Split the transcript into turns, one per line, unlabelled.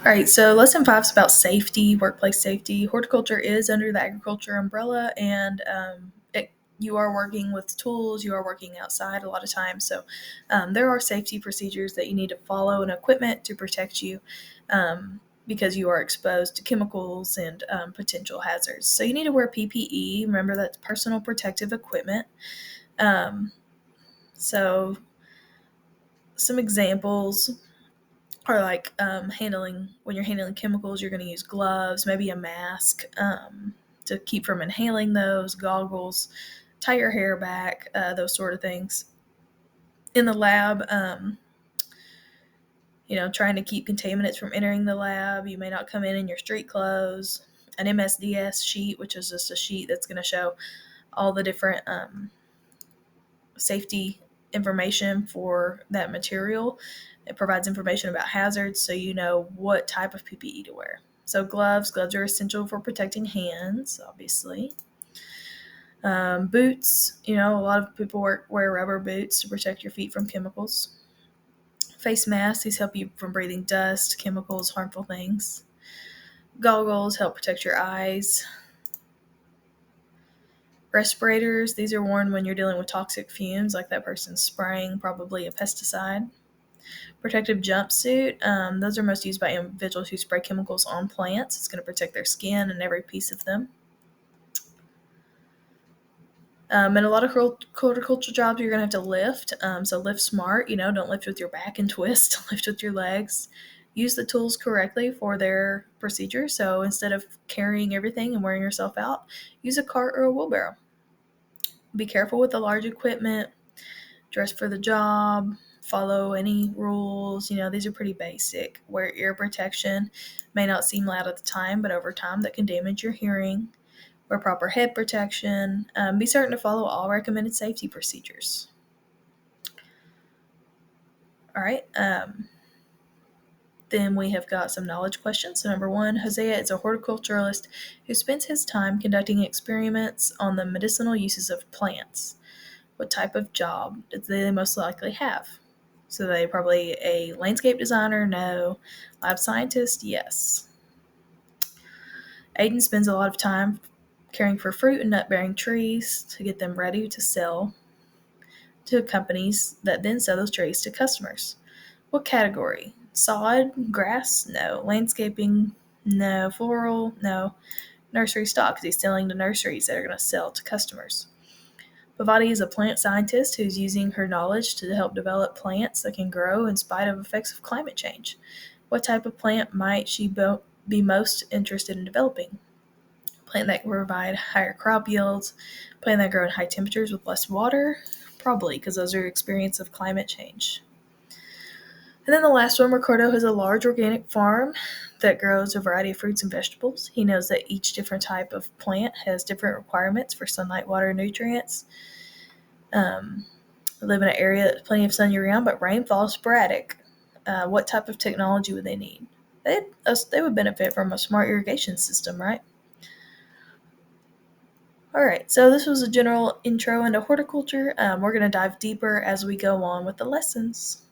All right, so lesson 5 is about safety, workplace safety. Horticulture is under the agriculture umbrella, and you are working with tools, you are working outside a lot of times. So there are safety procedures that you need to follow and equipment to protect you because you are exposed to chemicals and potential hazards. So you need to wear PPE. Remember, that's personal protective equipment. Um, so some examples or like handling when you're handling chemicals, you're going to use gloves, maybe a mask to keep from inhaling those, goggles, tie your hair back, those sort of things. In the lab, trying to keep contaminants from entering the lab. You may not come in your street clothes. An MSDS sheet, which is just a sheet that's going to show all the different safety information for that material. It provides information about hazards so you know what type of PPE to wear. So gloves are essential for protecting hands, obviously. Boots, a lot of people wear rubber boots to protect your feet from chemicals. Face masks, these help you from breathing dust, chemicals, harmful things. Goggles help protect your eyes. Respirators, these are worn when you're dealing with toxic fumes, like that person's spraying probably a pesticide. Protective jumpsuit, those are most used by individuals who spray chemicals on plants. It's going to protect their skin and every piece of them. And a lot of horticultural jobs you're going to have to lift. So lift smart, don't lift with your back and twist, lift with your legs. Use the tools correctly for their procedure. So instead of carrying everything and wearing yourself out, use a cart or a wheelbarrow. Be careful with the large equipment. Dress for the job. Follow any rules. These are pretty basic. Wear ear protection. May not seem loud at the time, but over time that can damage your hearing. Wear proper head protection. Be certain to follow all recommended safety procedures. All right. Then we have got some knowledge questions. So number 1, Hosea is a horticulturalist who spends his time conducting experiments on the medicinal uses of plants. What type of job do they most likely have? So they probably a landscape designer? No. Lab scientist? Yes. Aiden spends a lot of time caring for fruit and nut-bearing trees to get them ready to sell to companies that then sell those trees to customers. What category? Sod? Grass? No. Landscaping? No. Floral? No. Nursery stock, because he's selling to nurseries that are going to sell to customers. Bhavati is a plant scientist who's using her knowledge to help develop plants that can grow in spite of effects of climate change. What type of plant might she be most interested in developing? Plant that can provide higher crop yields, plant that grow in high temperatures with less water? Probably, because those are experience of climate change. And then the last one, Ricardo has a large organic farm that grows a variety of fruits and vegetables. He knows that each different type of plant has different requirements for sunlight, water, and nutrients. Live in an area that's plenty of sun year-round, but rain falls sporadic. What type of technology would they need? They would benefit from a smart irrigation system, right? All right, so this was a general intro into horticulture. We're going to dive deeper as we go on with the lessons.